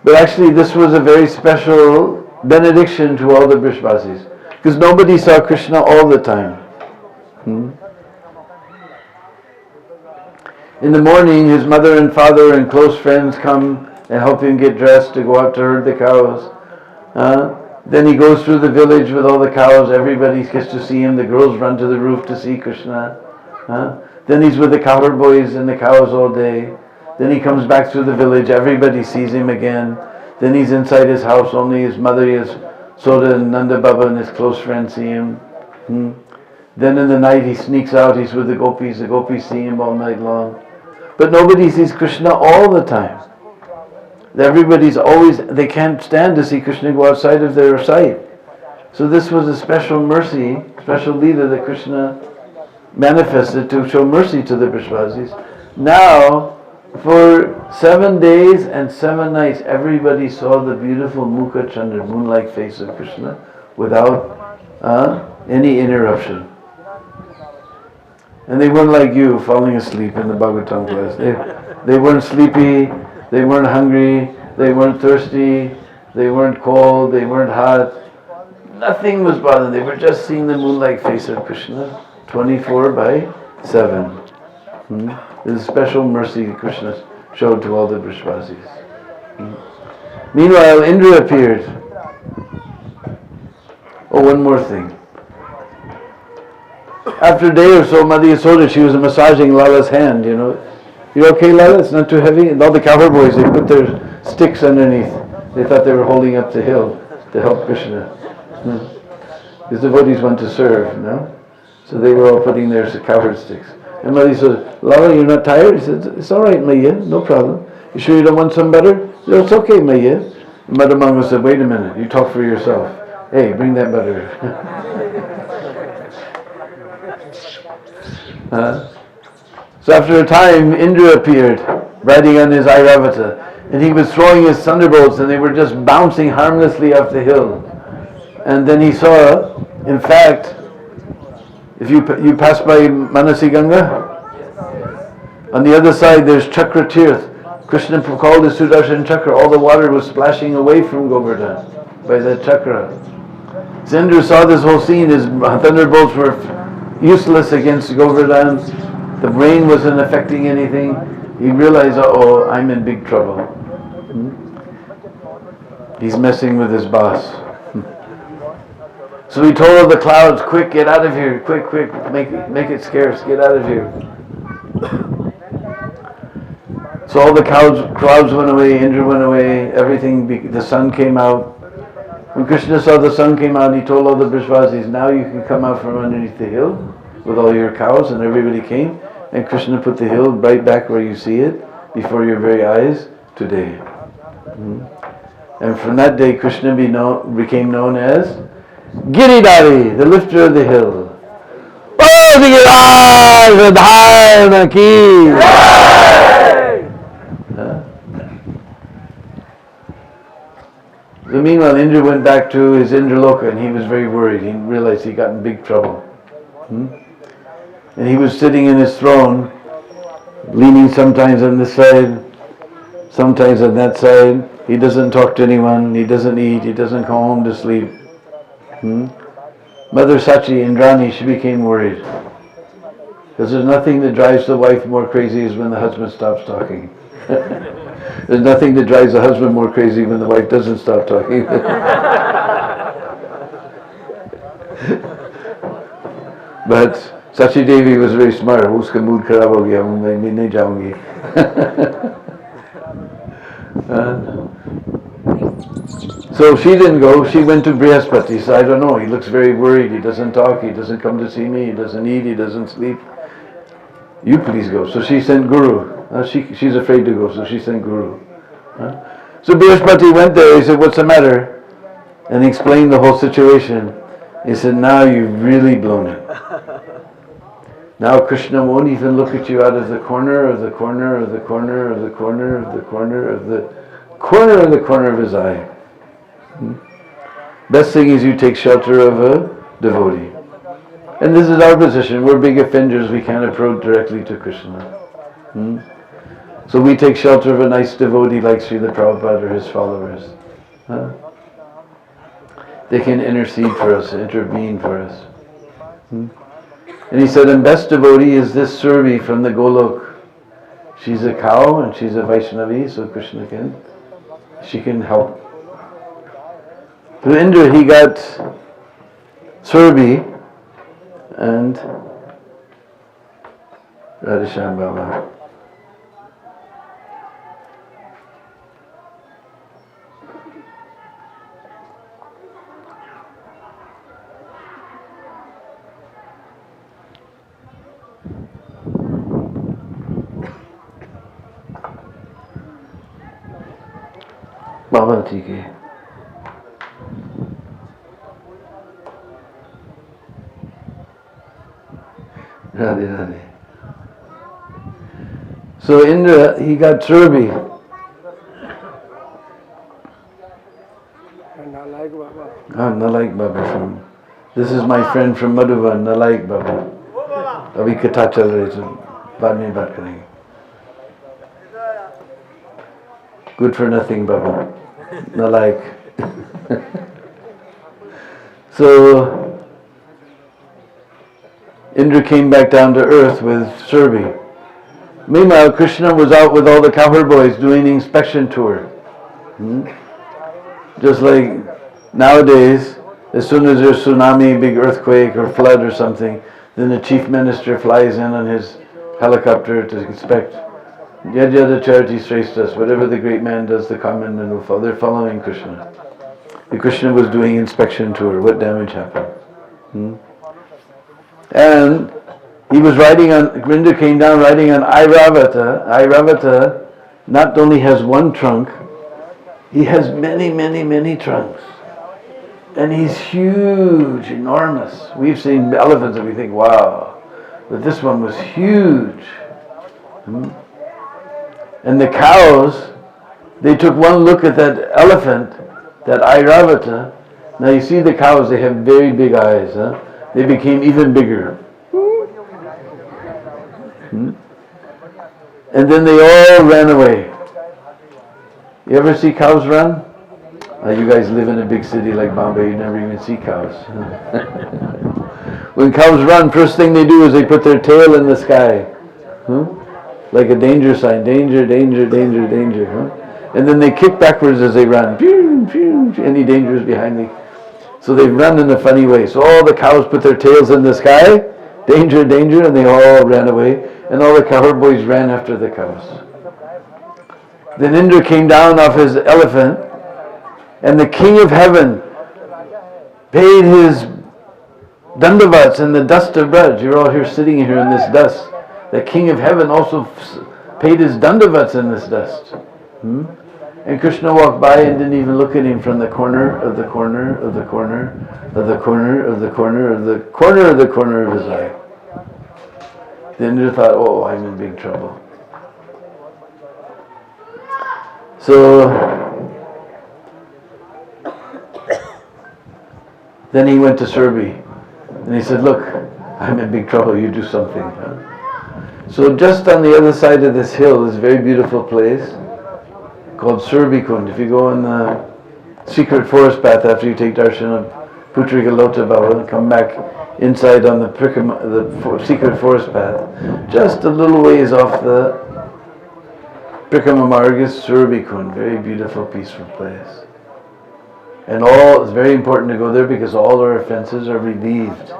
But actually, this was a very special benediction to all the Brishvasis. Because nobody saw Krishna all the time. In the morning, his mother and father and close friends come and help him get dressed to go out to herd the cows. Then he goes through the village with all the cows. Everybody gets to see him. The girls run to the roof to see Krishna. Then he's with the cowherd boys and the cows all day. Then he comes back through the village. Everybody sees him again. Then he's inside his house. Only his mother is Soda and Nanda Baba and his close friends see him. Then in the night he sneaks out, he's with the gopis see him all night long. But nobody sees Krishna all the time. Everybody's always, they can't stand to see Krishna go outside of their sight. So this was a special mercy, special Lila that Krishna manifested to show mercy to the Brishvasis. Now, for 7 days and 7 nights, everybody saw the beautiful Mukha Chandra, moon-like face of Krishna, without any interruption. And they weren't like you, falling asleep in the Bhagavatam class. They weren't sleepy, they weren't hungry, they weren't thirsty, they weren't cold, they weren't hot. Nothing was bothering them. They were just seeing the moon-like face of Krishna, 24/7. This is a special mercy Krishna showed to all the Brishvasis. Meanwhile, Indra appeared. Oh, one more thing. After a day or so, Mother Yasoda, she was massaging Lala's hand, You okay, Lala? It's not too heavy? And all the cowherd boys, they put their sticks underneath. They thought they were holding up the hill to help Krishna. Because devotees want to serve, no? So they were all putting their cowherd sticks. And Mother said, Lala, you're not tired? He said, it's all right, Maya, no problem. You sure you don't want some butter? He said, it's okay, Maya. And Mother Manga said, wait a minute, you talk for yourself. Hey, bring that butter. So after a time, Indra appeared, riding on his Airavata. And he was throwing his thunderbolts, and they were just bouncing harmlessly off the hill. And then he saw, in fact, if you pass by Manasi Ganga, on the other side there's Chakra Tirth. Krishna called his Sudarshan Chakra. All the water was splashing away from Govardhan by that chakra. So Indra saw this whole scene. His thunderbolts were useless against Govardhan. The rain wasn't affecting anything. He realized, uh-oh, I'm in big trouble. He's messing with his boss. So he told the clouds, quick, get out of here, quick, make it scarce, get out of here. So all the clouds went away, Indra went away, everything, the sun came out. When Krishna saw the sun came out, he told all the Brishvasis, now you can come out from underneath the hill with all your cows, and everybody came. And Krishna put the hill right back where you see it, before your very eyes, today. And from that day, Krishna became known as Giridhari, the lifter of the hill. Oh, Giridhari, ki. So meanwhile, Indra went back to his Indraloka, and he was very worried. He realized he got in big trouble. And he was sitting in his throne, leaning sometimes on this side, sometimes on that side. He doesn't talk to anyone, he doesn't eat, he doesn't come home to sleep. Mother Sachi, Indrani, she became worried. Because there's nothing that drives the wife more crazy is when the husband stops talking. There's nothing that drives the husband more crazy when the wife doesn't stop talking. But Sachi Devi was very smart. Uska mood kharab ho gaya, main nahi jaungi. So she didn't go, she went to Brihaspati. So I don't know, he looks very worried, he doesn't talk, he doesn't come to see me, he doesn't eat, he doesn't sleep. You please go. So she sent Guru. She's afraid to go, so she sent Guru. So Brihaspati went there, he said, what's the matter? And he explained the whole situation. He said, now you've really blown it. Now Krishna won't even look at you out of the corner of the corner of the corner of the corner of the corner of the corner of the corner of his eye. Best thing is you take shelter of a devotee. And this is our position. We're big offenders. We can't approach directly to Krishna. So we take shelter of a nice devotee like Srila Prabhupada or his followers. They can intercede for us, intervene for us. And he said, and best devotee is this Surbi from the Golok. She's a cow and she's a Vaishnavi, so Krishna she can help. Through Indra he got Surbi and Radhashyam Baba. Baba Tiki. Radhe Radhe. So Indra, he got Surbi. Nalaik Baba from. This is my friend from Madhuban, Nalaik Baba. Abhi katha chal rahi hai, baad mein baat karenge. Good for nothing Baba. Nalaik. So Indra came back down to earth with Surbi. Meanwhile, Krishna was out with all the cowherd boys doing the inspection tour. Just like nowadays, as soon as there's tsunami, big earthquake or flood or something, then the chief minister flies in on his helicopter to inspect. Yad yada charity shreshtas, whatever the great man does, the common man will follow. They're following Krishna. The Krishna was doing inspection tour. What damage happened? And he was riding on, Indra came down riding on Airavata. Airavata not only has one trunk, he has many, many, many trunks. And he's huge, enormous. We've seen elephants and we think, wow. But this one was huge. And the cows, they took one look at that elephant, that Airavata. Now you see the cows, they have very big eyes. They became even bigger. And then they all ran away. You ever see cows run? You guys live in a big city like Bombay, you never even see cows. When cows run, first thing they do is they put their tail in the sky. Like a danger sign, danger, danger, danger, danger. And then they kick backwards as they run. Any danger is behind me. So they run in a funny way. So all the cows put their tails in the sky, danger, danger, and they all ran away. And all the cowherd boys ran after the cows. Then Indra came down off his elephant, and the king of heaven paid his dandavats in the dust of Braj. You're all here sitting here in this dust. The king of heaven also paid his dandavats in this dust. And Krishna walked by and didn't even look at him from the corner of the corner of the corner of the corner of the corner of the corner of the corner of his eye. Then Indra thought, oh, I'm in big trouble. So then he went to Surbi and he said, look, I'm in big trouble, you do something. So just on the other side of this hill is a very beautiful place called Surbi Kund. If you go on the secret forest path after you take darshan of Putrigalota Baba, come back inside on the secret forest path, just a little ways off the Prikama Marg is Surbi Kund, very beautiful, peaceful place. And it's very important to go there because all our offenses are relieved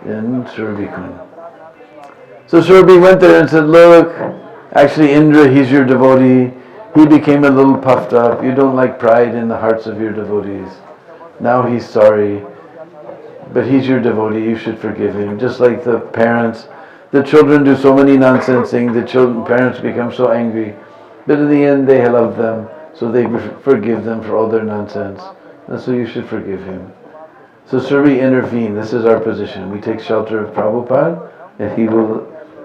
in Surbi Kund. So Surbi went there and said, look, actually Indra, he's your devotee. He became a little puffed up. You don't like pride in the hearts of your devotees. Now he's sorry. But he's your devotee, you should forgive him. Just like the parents, the children do so many nonsensing, parents become so angry. But in the end they love them, so they forgive them for all their nonsense. And so you should forgive him. So Surbi intervened. This is our position. We take shelter of Prabhupada, and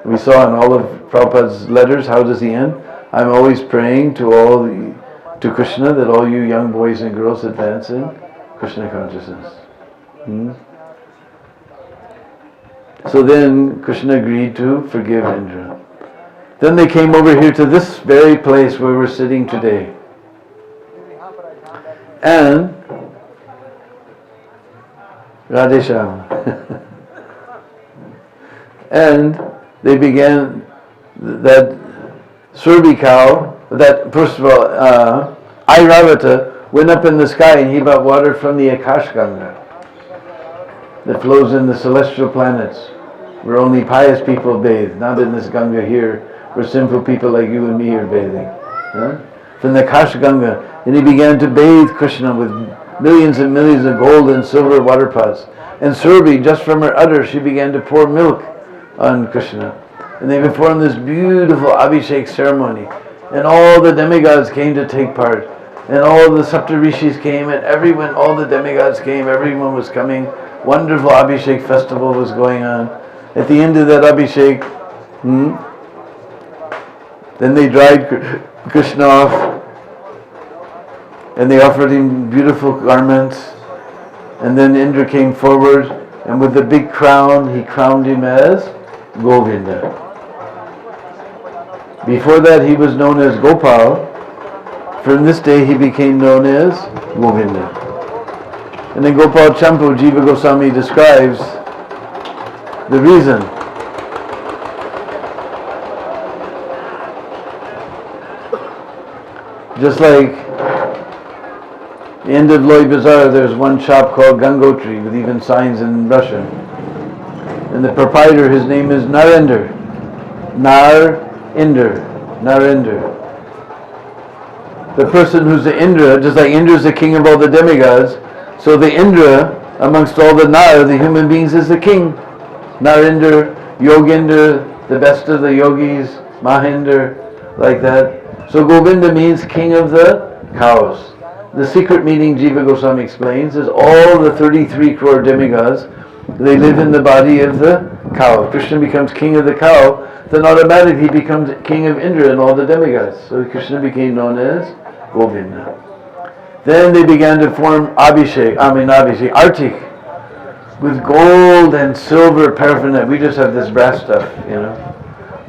we saw in all of Prabhupada's letters, how does he end? I'm always praying to Krishna that all you young boys and girls advance in Krishna consciousness. So then Krishna agreed to forgive Indra. Then they came over here to this very place where we're sitting today. And Radhesham. And they began that Surbi cow, that first of all, Airavata went up in the sky and he brought water from the Akash Ganga that flows in the celestial planets where only pious people bathe, not in this Ganga here where sinful people like you and me are bathing. From the Akash Ganga, and he began to bathe Krishna with millions and millions of gold and silver water pots. And Surbi, just from her udder, she began to pour milk on Krishna. And they performed this beautiful Abhishek ceremony. And all the demigods came to take part. And all the Saptarishis came, and everyone, all the demigods came, everyone was coming. Wonderful Abhishek festival was going on. At the end of that Abhishek, then they dried Krishna off, and they offered him beautiful garments. And then Indra came forward, and with the big crown, he crowned him as Govinda. Before that, he was known as Gopal. From this day, he became known as Govinda. And then Gopal Champu, Jiva Goswami describes the reason. Just like the end of Loy Bazaar, there's one shop called Gangotri with even signs in Russian. And the proprietor, his name is Narendra. Narendra. The person who's the Indra, just like Indra is the king of all the demigods, so the Indra, amongst all the Nar, the human beings, is the king. Narendra, Yogendra, the best of the yogis, Mahendra, like that. So Govinda means king of the cows. The secret meaning, Jiva Goswami explains, is all the 33 crore demigods, they live in the body of the cow. If Krishna becomes king of the cow, then automatically he becomes king of Indra and all the demigods. So Krishna became known as Govinda. Then they began to form Artik, with gold and silver paraphernalia. We just have this brass stuff,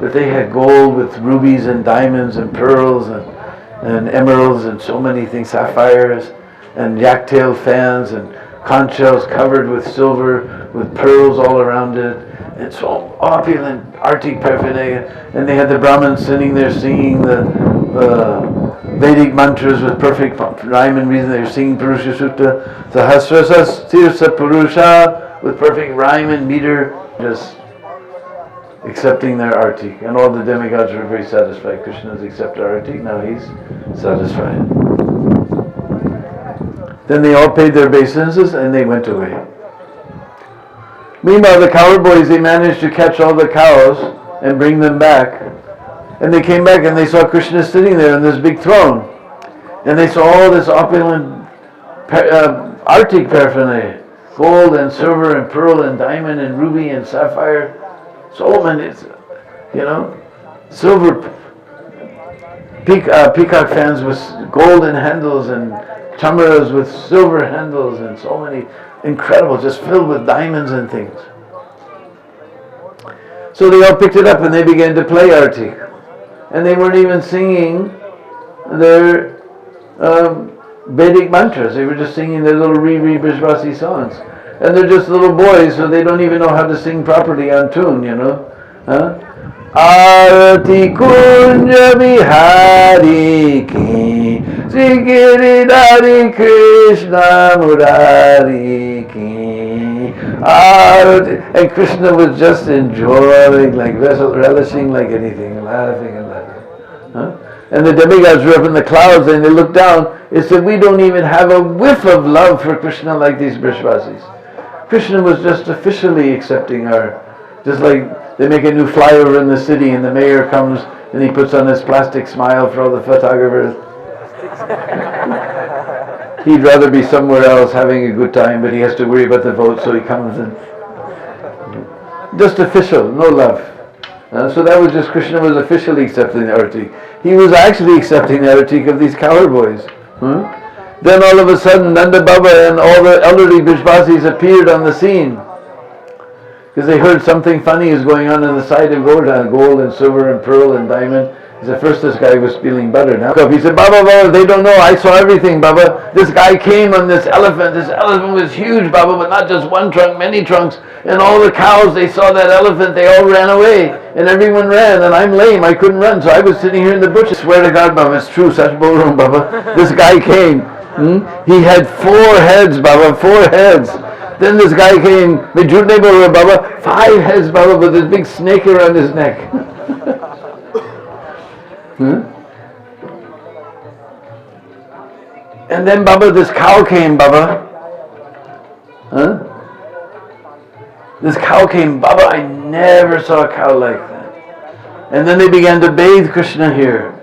But they had gold with rubies and diamonds and pearls and emeralds and so many things, sapphires and yak-tail fans and conch shells covered with silver with pearls all around it. And so opulent Artik paraphernalia. And they had the Brahmins sitting there singing the Vedic mantras with perfect rhyme and reason. They were singing Purusha Sutta, Sahasrasa Tirsa Purusha, with perfect rhyme and meter, just accepting their Artik. And all the demigods were very satisfied. Krishna has accepted Artik, now he's satisfied. Then they all paid their obeisances and they went away. Meanwhile, the cowherd boys, they managed to catch all the cows and bring them back. And they came back and they saw Krishna sitting there on this big throne. And they saw all this opulent Artik paraphernalia. Gold and silver and pearl and diamond and ruby and sapphire. So many, silver peacock fans with golden handles and chamaras with silver handles and so many incredible, just filled with diamonds and things. So they all picked it up and they began to play Artik. And they weren't even singing their Vedic mantras. They were just singing their little Brajvasi songs. And they're just little boys, so they don't even know how to sing properly on tune, Arati Kunja Bihari Ki Sigiridari Krishna Murari Ki Arati. And Krishna was just enjoying, like relishing like anything, laughing and laughing. And the demigods were up in the clouds and they looked down. They said, we don't even have a whiff of love for Krishna like these Brajvasis. Krishna was just officially accepting just like they make a new flyover in the city and the mayor comes and he puts on his plastic smile for all the photographers. He'd rather be somewhere else having a good time, but he has to worry about the vote, so he comes and just official, no love. So that was just Krishna was officially accepting the Artik. He was actually accepting the Artik of these cowherd boys. Then all of a sudden Nanda Baba and all the elderly Brajvasis appeared on the scene. Because they heard something funny is going on the side of Govardhan, gold and silver and pearl and diamond. He said, first this guy was stealing butter. Now he said, Baba, they don't know, I saw everything, Baba. This guy came on this elephant. This elephant was huge, Baba, but not just one trunk, many trunks. And all the cows, they saw that elephant, they all ran away. And everyone ran, and I'm lame, I couldn't run. So I was sitting here in the bush. I swear to God, Baba, it's true, such ballroom, Baba. This guy came. He had 4 heads, Baba, 4 heads. Then this guy came, Baba, 5 heads, Baba, with this big snake around his neck. And then, Baba, this cow came, Baba. This cow came, Baba, I never saw a cow like that. And then they began to bathe Krishna here.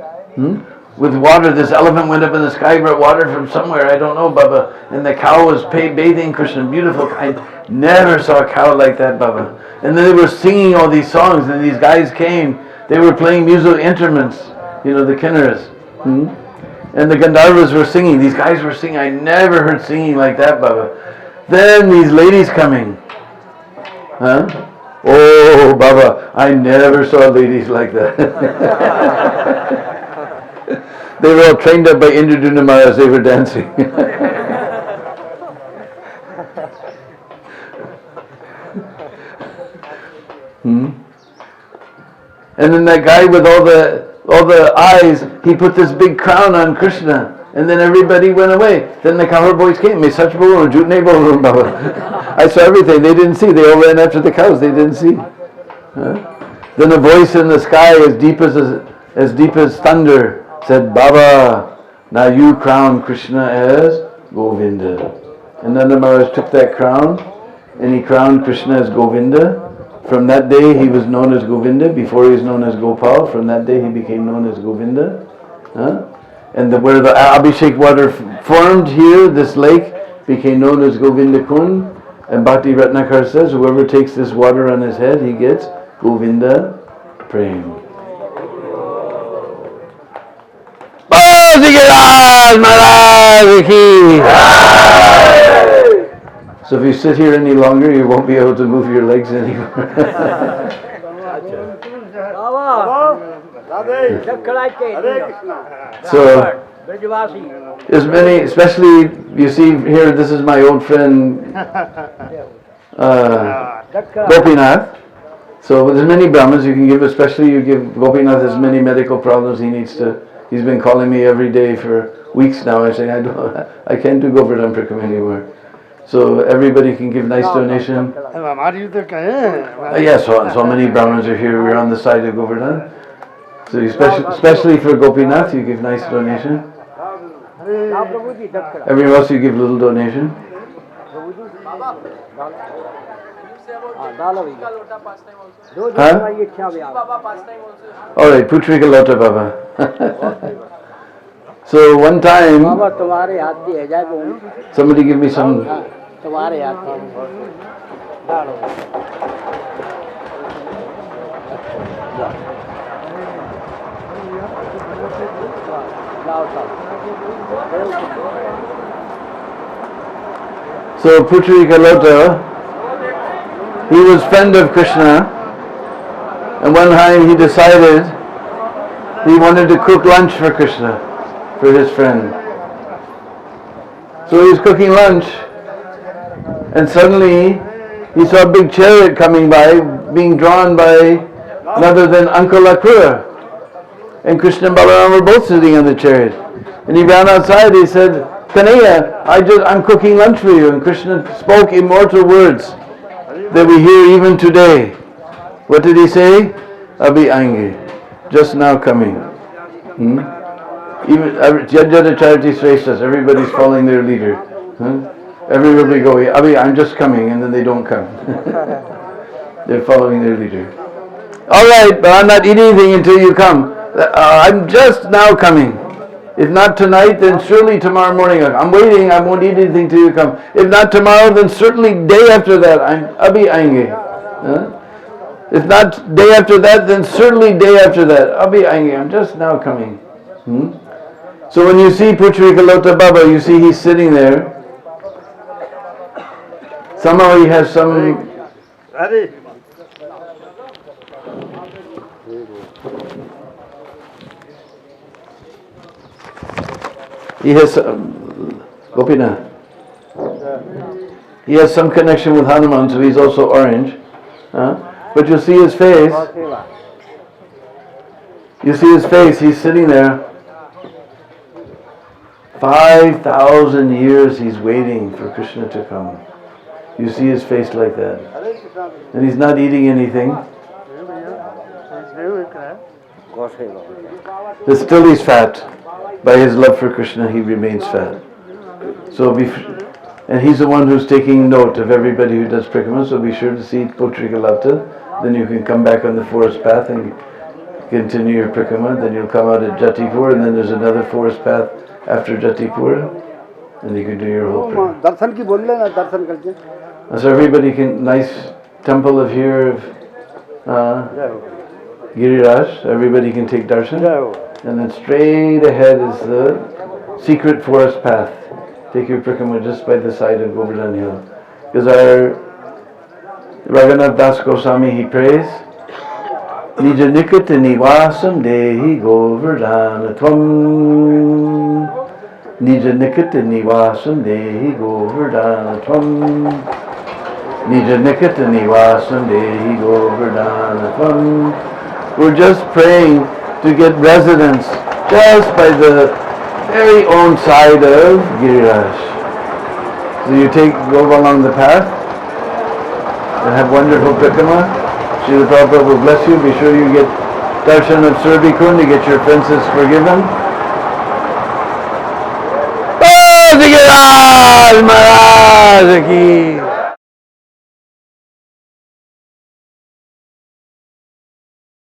with water. This elephant went up in the sky, brought water from somewhere, I don't know, Baba. And the cow was bathing Krishna. Beautiful. I never saw a cow like that, Baba. And then they were singing all these songs, and these guys came. They were playing musical instruments, the cancerous. And the Gandharvas were singing. These guys were singing. I never heard singing like that, Baba. Then these ladies coming. Huh? Oh, Baba, I never saw ladies like that. They were all trained up by Deena Maharaj. They were dancing. And then that guy with all the eyes, he put this big crown on Krishna. And then everybody went away. Then the cowherd boys came. I saw everything. They didn't see. They all ran after the cows. They didn't see. Then a voice in the sky, as deep as thunder, said, "Baba, now you crown Krishna as Govinda." And Nanda Maharaj took that crown, and he crowned Krishna as Govinda. From that day, he was known as Govinda. Before he was known as Gopal. From that day, he became known as Govinda. And where the Abhishek water formed here, this lake, became known as Govinda Kund. And Bhakti Ratnakar says, whoever takes this water on his head, he gets Govinda Prem. So if you sit here any longer, you won't be able to move your legs anymore. So, there's many, especially, you see here, this is my old friend, Gopinath. So there's many Brahmins you can give, especially you give Gopinath as many medical problems he's been calling me every day for weeks now. I'm saying, I can't do Govardhan-puja anymore. So everybody can give nice donation. Yes, so many Brahmins are here. We're on the side of Govardhan. So especially for Gopinath, you give nice donation. Everyone else you give little donation. Huh? Alright, Putrika Lota Baba. So one time, somebody give me some. So Putri Kalota, he was friend of Krishna, and one time he decided he wanted to cook lunch for Krishna, for his friend. So he was cooking lunch, and suddenly he saw a big chariot coming by, being drawn by none other than Uncle Akrura. And Krishna and Balaram were both sitting on the chariot. And he ran outside, he said, "Kanaya, I'm cooking lunch for you." And Krishna spoke immortal words that we hear even today. What did he say? Abhi aayenge, just now coming. Even Jajjata Charity Sreshtas, everybody's following their leader. Everybody go, Abhi, I'm just coming, and then they don't come. They're following their leader. Alright, but I'm not eating anything until you come. I'm just now coming. If not tonight, then surely tomorrow morning. I'm waiting, I won't eat anything till you come. If not tomorrow, then certainly day after that, I'm Abhi aayenge. If not day after that, then certainly day after that. Abhi aayenge, I'm just now coming. So when you see Putri Kalota Baba, you see he's sitting there. Somehow he has some... He has Gopinath. He has some connection with Hanuman, so he's also orange. But you see his face. You see his face, he's sitting there. 5,000 years he's waiting for Krishna to come. You see his face like that. And he's not eating anything. But still he's fat. By his love for Krishna, he remains fat. So, and he's the one who's taking note of everybody who does parikrama. So be sure to see Putri Kalota. Then you can come back on the forest path and continue your Prikrama, then you'll come out at Jatipur, and then there's another forest path after Jatipur, and you can do your whole Prikrama. दर्शन की बोल लेना, दर्शन करके. So everybody can, nice temple of here of Giriraj, everybody can take darshan. And then straight ahead is the secret forest path. Take your Prikrama just by the side of Govardhan Hill. Because our Raghunath Das Goswami, he prays, Nija nikata nivasam dehi Govardhanatvam. Nija nikata nivasam dehi Govardhanatvam. Nija nikata nivasam dehi Govardhanatvam. We're just praying to get residence just by the very own side of Giriraj. So you go along the path and have wonderful Prikrama. Srila Prabhupada will bless you. Be sure you get darshan of Surabhi Kund to get your offenses forgiven. Oh, Giriraj Maharaj ki!